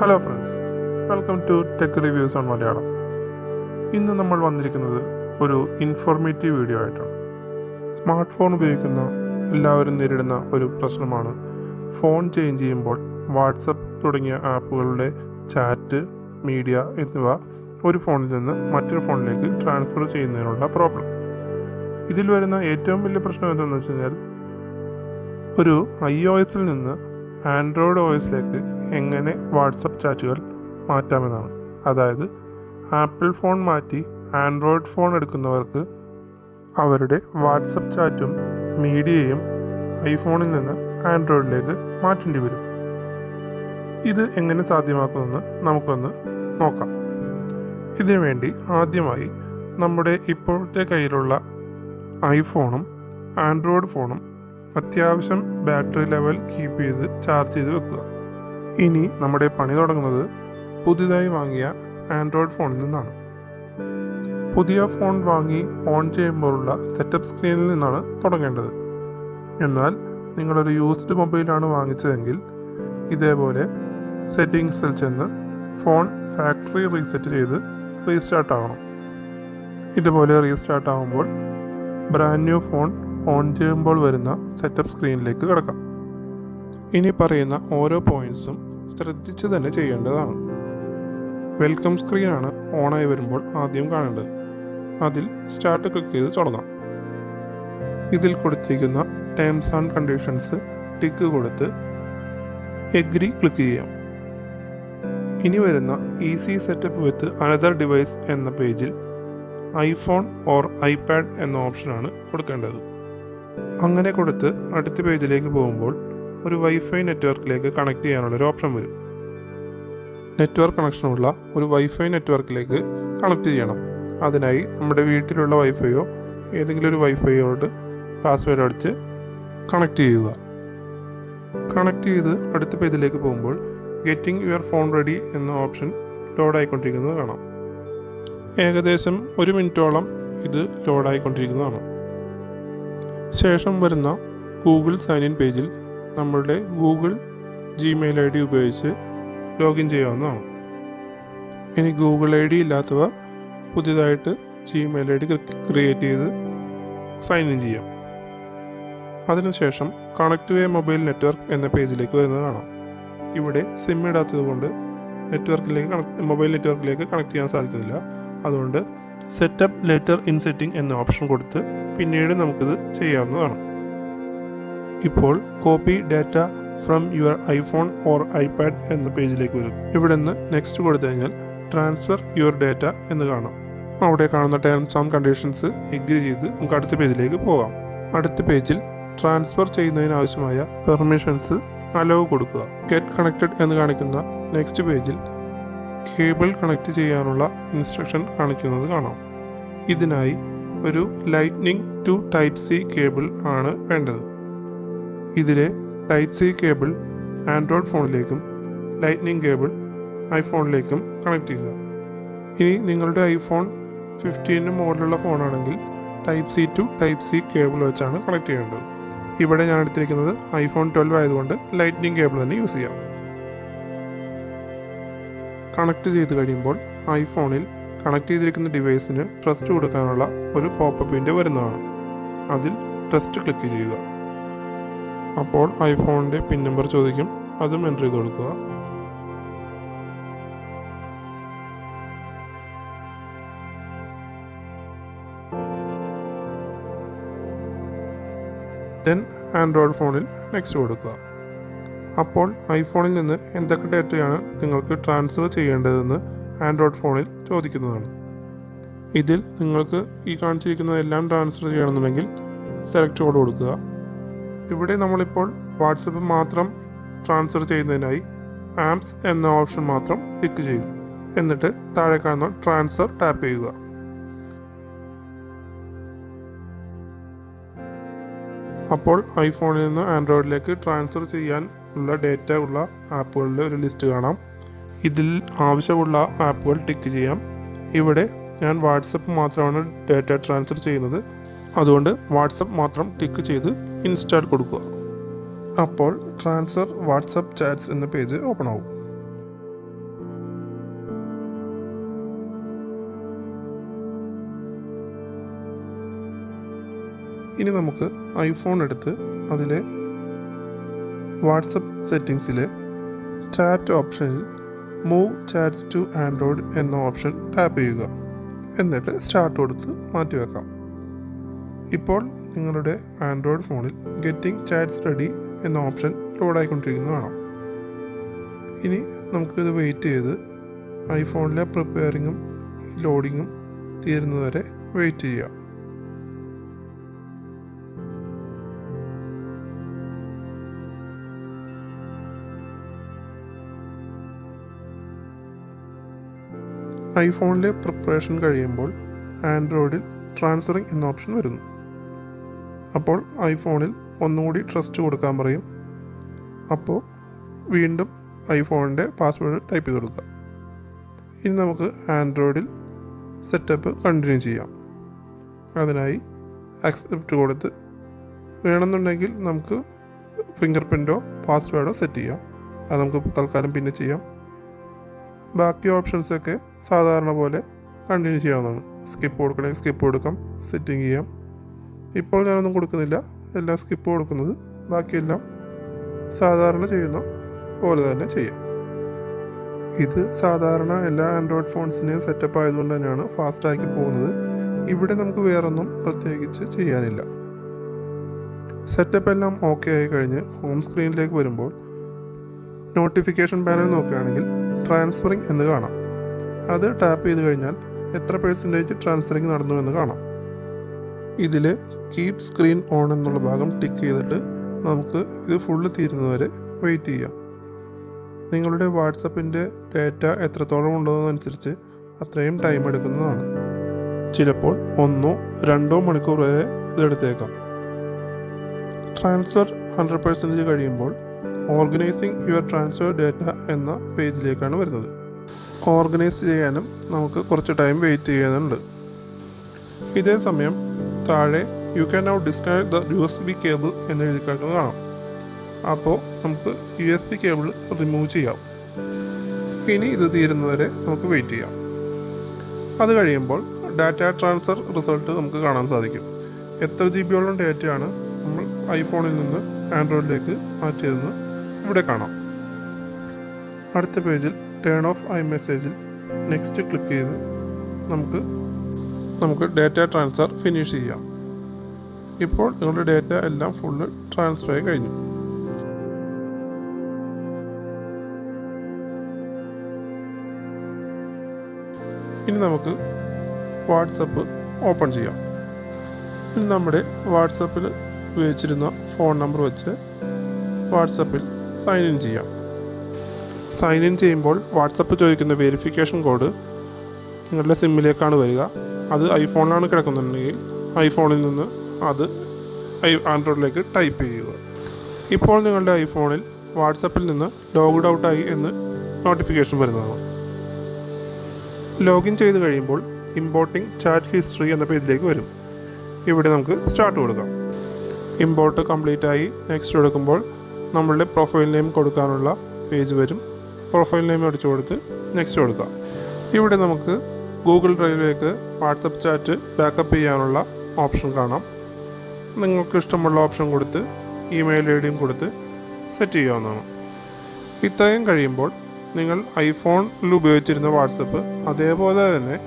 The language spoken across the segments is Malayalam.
Hello friends, welcome to tech reviews on Malayalam. ഇന്ന് നമ്മൾ വന്നിരിക്കുന്നത് ഒരു ഇൻഫോർമേറ്റീവ് വീഡിയോ ആയിട്ടാണ്. സ്മാർട്ട് ഫോൺ ഉപയോഗിക്കുന്ന എല്ലാവരും നേരിടുന്ന ഒരു പ്രശ്നമാണ് ഫോൺ ചേഞ്ച് ചെയ്യുമ്പോൾ വാട്സപ്പ് തുടങ്ങിയ ആപ്പുകളുടെ ചാറ്റ്, മീഡിയ എന്നിവ ഒരു ഫോണിൽ നിന്ന് മറ്റൊരു ഫോണിലേക്ക് ട്രാൻസ്ഫർ ചെയ്യുന്നതിനുള്ള പ്രോബ്ലം. ഇതിൽ വരുന്ന ഏറ്റവും വലിയ പ്രശ്നം എന്താണെന്ന് വെച്ച് കഴിഞ്ഞാൽ, ഒരു iOS നിന്ന് ആൻഡ്രോയിഡ് OSലേക്ക് എങ്ങനെ വാട്സപ്പ് ചാറ്റുകൾ മാറ്റാമെന്നാണ്. അതായത് ആപ്പിൾ ഫോൺ മാറ്റി ആൻഡ്രോയിഡ് ഫോൺ എടുക്കുന്നവർക്ക് അവരുടെ വാട്സപ്പ് ചാറ്റും മീഡിയയും ഐഫോണിൽ നിന്ന് ആൻഡ്രോയിഡിലേക്ക് മാറ്റേണ്ടി വരും. ഇത് എങ്ങനെ സാധ്യമാക്കുമെന്ന് നമുക്കൊന്ന് നോക്കാം. ഇതിനുവേണ്ടി ആദ്യമായി നമ്മുടെ ഇപ്പോഴത്തെ കയ്യിലുള്ള ഐഫോണും ആൻഡ്രോയിഡ് ഫോണും അത്യാവശ്യം ബാറ്ററി ലെവൽ കീപ്പ് ചെയ്ത് ചാർജ് ചെയ്ത് വെക്കുക. ഇനി നമ്മുടെ പണി തുടങ്ങുന്നത് പുതിയതായി വാങ്ങിയ ആൻഡ്രോയിഡ് ഫോണിൽ നിന്നാണ്. പുതിയ ഫോൺ വാങ്ങി ഓൺ ചെയ്യുമ്പോഴുള്ള സെറ്റപ്പ് സ്ക്രീനിൽ നിന്നാണ് തുടങ്ങേണ്ടത്. എന്നാൽ നിങ്ങളൊരു യൂസ്ഡ് മൊബൈലാണ് വാങ്ങിച്ചതെങ്കിൽ ഇതേപോലെ സെറ്റിങ്സിൽ ചെന്ന് ഫോൺ ഫാക്ടറി റീസെറ്റ് ചെയ്ത് റീസ്റ്റാർട്ട് ആവണം. ഇതുപോലെ റീസ്റ്റാർട്ട് ആകുമ്പോൾ ബ്രാൻഡ് ന്യൂ ഫോൺ ഓൺ ചെയ്യുമ്പോൾ വരുന്ന സെറ്റപ്പ് സ്ക്രീനിലേക്ക് കിടക്കാം. ഇനി പറയുന്ന ഓരോ പോയിൻറ്റ്സും ശ്രദ്ധിച്ച് തന്നെ ചെയ്യേണ്ടതാണ്. വെൽക്കം സ്ക്രീനാണ് ഓണായി വരുമ്പോൾ ആദ്യം കാണേണ്ടത്. അതിൽ സ്റ്റാർട്ട് ക്ലിക്ക് ചെയ്ത് തുടങ്ങാം. ഇതിൽ കൊടുത്തിരിക്കുന്ന ടേംസ് ആൻഡ് കണ്ടീഷൻസ് ടിക്ക് കൊടുത്ത് എഗ്രി ക്ലിക്ക് ചെയ്യാം. ഇനി വരുന്ന easy setup with another device എന്ന പേജിൽ ഐഫോൺ ഓർ ഐപാഡ് എന്ന ഓപ്ഷനാണ് കൊടുക്കേണ്ടത്. അങ്ങനെ കൊടുത്ത് അടുത്ത പേജിലേക്ക് പോകുമ്പോൾ ഒരു വൈഫൈ നെറ്റ്വർക്കിലേക്ക് കണക്ട് ചെയ്യാനുള്ളൊരു ഓപ്ഷൻ വരും. നെറ്റ്വർക്ക് കണക്ഷനുള്ള ഒരു വൈഫൈ നെറ്റ്വർക്കിലേക്ക് കണക്ട് ചെയ്യണം. അതിനായി നമ്മുടെ വീട്ടിലുള്ള വൈഫൈയോ ഏതെങ്കിലും ഒരു വൈഫൈയോട് പാസ്വേഡ് അടിച്ച് കണക്ട് ചെയ്യുക. കണക്ട് ചെയ്ത് അടുത്ത പേജിലേക്ക് പോകുമ്പോൾ ഗെറ്റിംഗ് യുവർ ഫോൺ റെഡി എന്ന ഓപ്ഷൻ ലോഡായിക്കൊണ്ടിരിക്കുന്നത് കാണാം. ഏകദേശം 1 മിനിറ്റോളം ഇത് ലോഡായിക്കൊണ്ടിരിക്കുന്നതാണ്. ശേഷം വരുന്ന ഗൂഗിൾ സൈൻ ഇൻ പേജിൽ നമ്മളുടെ ഗൂഗിൾ ജിമെയിൽ ID ഉപയോഗിച്ച് ലോഗിൻ ചെയ്യാവുന്നതാണ്. ഇനി ഗൂഗിൾ ID ഇല്ലാത്തവർ പുതിയതായിട്ട് ജിമെയിൽ ID ക്രിയേറ്റ് ചെയ്ത് സൈൻ ഇൻ ചെയ്യാം. അതിനുശേഷം connect to a mobile network എന്ന പേജിലേക്ക് വരുന്നത് കാണാം. ഇവിടെ സിം ഇടാത്തത് കൊണ്ട് മൊബൈൽ നെറ്റ്വർക്കിലേക്ക് കണക്ട് ചെയ്യാൻ സാധിക്കുന്നില്ല. അതുകൊണ്ട് സെറ്റപ്പ് ലേറ്റർ ഇൻ സെറ്റിംഗ് എന്ന ഓപ്ഷൻ കൊടുത്ത് പിന്നീട് നമുക്കിത് ചെയ്യാവുന്നതാണ്. ഇപ്പോൾ copy data from your iPhone or iPad എന്ന പേജിലേക്ക് വരും. ഇവിടെ നിന്ന് നെക്സ്റ്റ് കൊടുത്തു കഴിഞ്ഞാൽ ട്രാൻസ്ഫർ യുവർ ഡാറ്റ എന്ന് കാണാം. അവിടെ കാണുന്ന ടേംസ് ആൻഡ് കണ്ടീഷൻസ് എഗ്രി ചെയ്ത് നമുക്ക് അടുത്ത പേജിലേക്ക് പോകാം. അടുത്ത പേജിൽ ട്രാൻസ്ഫർ ചെയ്യുന്നതിനാവശ്യമായ പെർമിഷൻസ് അലോ കൊടുക്കുക. ഗെറ്റ് കണക്റ്റഡ് എന്ന് കാണിക്കുന്ന നെക്സ്റ്റ് പേജിൽ കേബിൾ കണക്ട് ചെയ്യാനുള്ള ഇൻസ്ട്രക്ഷൻ കാണിക്കുന്നത് കാണാം. ഇതിനായി ഒരു lightning to type C cable ആണ് വേണ്ടത്. ഇതിലെ ടൈപ്പ് C കേബിൾ ആൻഡ്രോയിഡ് ഫോണിലേക്കും ലൈറ്റ്നിങ് കേബിൾ ഐഫോണിലേക്കും കണക്ട് ചെയ്യുക. ഇനി നിങ്ങളുടെ ഐഫോൺ 15 മുകളിലുള്ള ഫോണാണെങ്കിൽ type C to type C cable വെച്ചാണ് കണക്ട് ചെയ്യേണ്ടത്. ഇവിടെ ഞാൻ എടുത്തിരിക്കുന്നത് ഐഫോൺ 12 ആയതുകൊണ്ട് ലൈറ്റ്നിങ് കേബിൾ തന്നെ യൂസ് ചെയ്യാം. കണക്ട് ചെയ്ത് കഴിയുമ്പോൾ ഐഫോണിൽ കണക്ട് ചെയ്തിരിക്കുന്ന ഡിവൈസിന് ട്രസ്റ്റ് കൊടുക്കാനുള്ള ഒരു പോപ്പപ്പിൻ്റെ വരുന്നതാണ്. അതിൽ ട്രസ്റ്റ് ക്ലിക്ക് ചെയ്യുക. അപ്പോൾ ഐഫോണിൻ്റെ പിൻ നമ്പർ ചോദിക്കും, അതും എൻ്റർ ചെയ്ത് കൊടുക്കുക. ദെൻ ആൻഡ്രോയിഡ് ഫോണിൽ നെക്സ്റ്റ് കൊടുക്കുക. അപ്പോൾ ഐഫോണിൽ നിന്ന് എന്തൊക്കെ ഡാറ്റയാണ് നിങ്ങൾക്ക് ട്രാൻസ്ഫർ ചെയ്യേണ്ടതെന്ന് ആൻഡ്രോയിഡ് ഫോണിൽ ചോദിക്കുന്നതാണ്. ഇതിൽ നിങ്ങൾക്ക് ഈ കാണിച്ചിരിക്കുന്നതെല്ലാം ട്രാൻസ്ഫർ ചെയ്യണമെന്നുണ്ടെങ്കിൽ സെലക്ട് കോഡ് കൊടുക്കുക. ഇവിടെ നമ്മളിപ്പോൾ വാട്സപ്പ് മാത്രം ട്രാൻസ്ഫർ ചെയ്യുന്നതിനായി ആപ്സ് എന്ന ഓപ്ഷൻ മാത്രം ടിക്ക് ചെയ്യും. എന്നിട്ട് താഴെ കാണുന്ന ട്രാൻസ്ഫർ ടാപ്പ് ചെയ്യുക. അപ്പോൾ ഐഫോണിൽ നിന്ന് ആൻഡ്രോയിഡിലേക്ക് ട്രാൻസ്ഫർ ചെയ്യാൻ ഉള്ള ഡേറ്റ ഉള്ള ആപ്പുകളുടെ ഒരു ലിസ്റ്റ് കാണാം. ഇതിൽ ആവശ്യമുള്ള ആപ്പുകൾ ടിക്ക് ചെയ്യാം. ഇവിടെ ഞാൻ വാട്സപ്പ് മാത്രമാണ് ഡാറ്റ ട്രാൻസ്ഫർ ചെയ്യുന്നത്. അതുകൊണ്ട് വാട്സപ്പ് മാത്രം ടിക്ക് ചെയ്ത് ഇൻസ്റ്റാൾ കൊടുക്കുക. അപ്പോൾ ട്രാൻസ്ഫർ വാട്സപ്പ് ചാറ്റ്സ് എന്ന പേജ് ഓപ്പൺ ആവും. ഇനി നമുക്ക് ഐഫോൺ എടുത്ത് അതിലെ വാട്സപ്പ് സെറ്റിങ്സിലെ ചാറ്റ് ഓപ്ഷനിൽ മൂവ് ചാറ്റ്സ് ടു ആൻഡ്രോയിഡ് എന്ന ഓപ്ഷൻ ടാപ്പ് ചെയ്യുക. എന്നിട്ട് സ്റ്റാർട്ട് കൊടുത്ത് മാറ്റിവെക്കാം. ഇപ്പോൾ നിങ്ങളുടെ ആൻഡ്രോയിഡ് ഫോണിൽ ഗെറ്റിംഗ് ചാറ്റ്സ് റെഡി എന്ന ഓപ്ഷൻ ലോഡായിക്കൊണ്ടിരിക്കുന്നത് കാണാം. ഇനി നമുക്കിത് വെയിറ്റ് ചെയ്ത് ഐഫോണിലെ പ്രിപ്പയറിങ്ങും ലോഡിങ്ങും തീരുന്നതുവരെ വെയിറ്റ് ചെയ്യാം. ഐഫോണിലെ പ്രിപ്പറേഷൻ കഴിയുമ്പോൾ ആൻഡ്രോയിഡിൽ ട്രാൻസ്ഫറിങ് എന്ന ഓപ്ഷൻ വരുന്നു. അപ്പോൾ ഐഫോണിൽ ഒന്നുകൂടി ട്രസ്റ്റ് കൊടുക്കാൻ പറയും. അപ്പോൾ വീണ്ടും ഐഫോണിൻ്റെ പാസ്വേഡ് ടൈപ്പ് ചെയ്ത് കൊടുക്കുക. ഇനി നമുക്ക് ആൻഡ്രോയിഡിൽ സെറ്റപ്പ് കണ്ടിന്യൂ ചെയ്യാം. അതിനായി ആക്സെപ്റ്റ് കൊടുത്ത് വേണമെന്നുണ്ടെങ്കിൽ നമുക്ക് ഫിംഗർ പ്രിൻറ്റോ പാസ്വേഡോ സെറ്റ് ചെയ്യാം. അത് നമുക്ക് തൽക്കാലം പിന്നെ ചെയ്യാം. ബാക്കി ഓപ്ഷൻസൊക്കെ സാധാരണ പോലെ കണ്ടിന്യൂ ചെയ്യാവുന്നതാണ്. സ്കിപ്പ് കൊടുക്കണമെങ്കിൽ സ്കിപ്പ് കൊടുക്കാം, സെറ്റിംഗ് ചെയ്യാം. ഇപ്പോൾ ഞാനൊന്നും കൊടുക്കുന്നില്ല, എല്ലാം സ്കിപ്പ് കൊടുക്കുന്നത്. ബാക്കിയെല്ലാം സാധാരണ ചെയ്യുന്ന പോലെ തന്നെ ചെയ്യാം. ഇത് സാധാരണ എല്ലാ ആൻഡ്രോയിഡ് ഫോൺസിൻ്റെയും സെറ്റപ്പ് ആയതുകൊണ്ട് തന്നെയാണ് ഫാസ്റ്റാക്കി പോകുന്നത്. ഇവിടെ നമുക്ക് വേറൊന്നും പ്രത്യേകിച്ച് ചെയ്യാനില്ല. സെറ്റപ്പ് എല്ലാം ഓക്കെ ആയി കഴിഞ്ഞ് ഹോം സ്ക്രീനിലേക്ക് വരുമ്പോൾ നോട്ടിഫിക്കേഷൻ പാനൽ നോക്കുകയാണെങ്കിൽ ട്രാൻസ്ഫറിങ് എന്ന് കാണാം. അത് ടാപ്പ് ചെയ്ത് കഴിഞ്ഞാൽ എത്ര % ട്രാൻസ്ഫറിങ് നടന്നു എന്ന് കാണാം. ഇതിൽ കീപ് സ്ക്രീൻ ഓൺ എന്നുള്ള ഭാഗം ടിക്ക് ചെയ്തിട്ട് നമുക്ക് ഇത് ഫുള്ള് തീരുന്നവരെ വെയിറ്റ് ചെയ്യാം. നിങ്ങളുടെ വാട്സപ്പിൻ്റെ ഡാറ്റ എത്രത്തോളം ഉണ്ടോയെന്നനുസരിച്ച് അത്രയും ടൈം എടുക്കുന്നതാണ്. ചിലപ്പോൾ 1-2 മണിക്കൂർ വരെ ഇതെടുത്തേക്കാം. ട്രാൻസ്ഫർ 100% കഴിയുമ്പോൾ ഓർഗനൈസിങ് യുവർ ട്രാൻസ്ഫർ ഡാറ്റ എന്ന പേജിലേക്കാണ് വരുന്നത്. ഓർഗനൈസ് ചെയ്യാനും നമുക്ക് കുറച്ച് ടൈം വെയിറ്റ് ചെയ്യാനുണ്ട്. ഇതേ സമയം താഴെ you can now disconnect the USB cable എന്ന് എഴുതി കിടക്കുന്നത് കാണാം. അപ്പോൾ നമുക്ക് USB കേബിൾ റിമൂവ് ചെയ്യാം. ഇനി ഇത് തീരുന്നവരെ നമുക്ക് വെയിറ്റ് ചെയ്യാം. അത് കഴിയുമ്പോൾ ഡാറ്റ ട്രാൻസ്ഫർ റിസൾട്ട് നമുക്ക് കാണാൻ സാധിക്കും. എത്ര GB ഡാറ്റയാണ് നമ്മൾ ഐഫോണിൽ നിന്ന് ആൻഡ്രോയിഡിലേക്ക് മാറ്റിയതെന്ന് ഇവിടെ കാണാം. അടുത്ത പേജിൽ ടേൺ ഓഫ് iMessageൽ നെക്സ്റ്റ് ക്ലിക്ക് ചെയ്ത് നമുക്ക് ഡാറ്റ ട്രാൻസ്ഫർ ഫിനിഷ് ചെയ്യാം. ഇപ്പോൾ നിങ്ങളുടെ ഡാറ്റ എല്ലാം ഫുള്ള് ട്രാൻസ്ഫർ ആയി കഴിഞ്ഞു. ഇനി നമുക്ക് വാട്സപ്പ് ഓപ്പൺ ചെയ്യാം. ഇനി നമ്മുടെ വാട്സപ്പിൽ ഉപയോഗിച്ചിരുന്ന ഫോൺ നമ്പർ വെച്ച് വാട്സപ്പിൽ സൈൻ ഇൻ ചെയ്യാം. സൈൻ ഇൻ ചെയ്യുമ്പോൾ വാട്സപ്പ് ചോദിക്കുന്ന വെരിഫിക്കേഷൻ കോഡ് നിങ്ങളുടെ സിമ്മിലേക്കാണ് വരിക. അത് ഐഫോണിലാണ് കിടക്കുന്നുണ്ടെങ്കിൽ ഐഫോണിൽ നിന്ന് അത് ആൻഡ്രോയിഡിലേക്ക് ടൈപ്പ് ചെയ്യുക. ഇപ്പോൾ നിങ്ങളുടെ ഐഫോണിൽ വാട്സപ്പിൽ നിന്ന് ലോഗ്ഡ് ഔട്ടായി എന്ന് നോട്ടിഫിക്കേഷൻ വരുന്നതാണ്. ലോഗിൻ ചെയ്ത് കഴിയുമ്പോൾ ഇമ്പോർട്ടിംഗ് ചാറ്റ് ഹിസ്റ്ററി എന്ന പേജിലേക്ക് വരും. ഇവിടെ നമുക്ക് സ്റ്റാർട്ട് കൊടുക്കാം. ഇമ്പോർട്ട് കംപ്ലീറ്റ് ആയി നെക്സ്റ്റ് കൊടുക്കുമ്പോൾ നമ്മളുടെ പ്രൊഫൈൽ നെയിം കൊടുക്കാനുള്ള പേജ് വരും. പ്രൊഫൈൽ നെയിം അടിച്ചു കൊടുത്ത് നെക്സ്റ്റ് കൊടുക്കാം. ഇവിടെ നമുക്ക് ഗൂഗിൾ ഡ്രൈവിലേക്ക് വാട്സപ്പ് ചാറ്റ് ബാക്കപ്പ് ചെയ്യാനുള്ള ഓപ്ഷൻ കാണാം. നിങ്ങൾക്ക് ഇഷ്ടമുള്ള ഓപ്ഷൻ കൊടുത്ത് ഇമെയിൽ ഐഡിയും കൊടുത്ത് സെറ്റ് ചെയ്യാവുന്നതാണ്. ഇത്രയും കഴിയുമ്പോൾ നിങ്ങൾ ഐഫോണിൽ ഉപയോഗിച്ചിരുന്ന വാട്സപ്പ് അതേപോലെ തന്നെ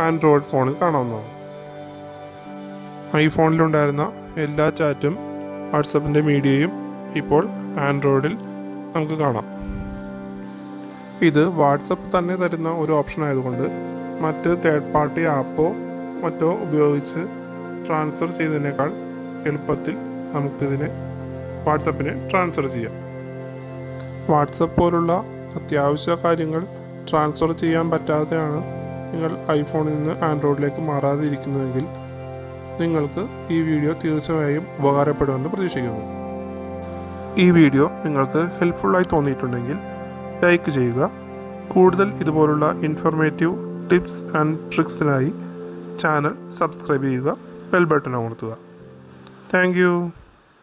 ആൻഡ്രോയിഡ് ഫോണിൽ കാണാവുന്നതാണ്. ഐഫോണിലുണ്ടായിരുന്ന എല്ലാ ചാറ്റും വാട്സപ്പിൻ്റെ മീഡിയയും ഇപ്പോൾ ആൻഡ്രോയിഡിൽ നമുക്ക് കാണാം. ഇത് വാട്സപ്പ് തന്നെ തരുന്ന ഒരു ഓപ്ഷൻ ആയതുകൊണ്ട് മറ്റ് തേർഡ് പാർട്ടി ആപ്പോ മറ്റോ ഉപയോഗിച്ച് ട്രാൻസ്ഫർ ചെയ്തതിനേക്കാൾ എളുപ്പത്തിൽ നമുക്കിതിനെ വാട്സപ്പിനെ ട്രാൻസ്ഫർ ചെയ്യാം. വാട്സപ്പ് പോലുള്ള അത്യാവശ്യ കാര്യങ്ങൾ ട്രാൻസ്ഫർ ചെയ്യാൻ പറ്റാതെയാണ് നിങ്ങൾ ഐഫോണിൽ നിന്ന് ആൻഡ്രോയിഡിലേക്ക് മാറാതെ ഇരിക്കുന്നതെങ്കിൽ നിങ്ങൾക്ക് ഈ വീഡിയോ തീർച്ചയായും ഉപകാരപ്പെടുമെന്ന് പ്രതീക്ഷിക്കുന്നു. ഈ വീഡിയോ നിങ്ങൾക്ക് ഹെൽപ്ഫുള്ളായി തോന്നിയിട്ടുണ്ടെങ്കിൽ ലൈക്ക് ചെയ്യുക. കൂടുതൽ ഇതുപോലുള്ള ഇൻഫോർമേറ്റീവ് ടിപ്സ് ആൻഡ് ട്രിക്സിനായി ചാനൽ സബ്സ്ക്രൈബ് ചെയ്യുക, ബെൽ ബട്ടൺ അമർത്തുക. Thank U.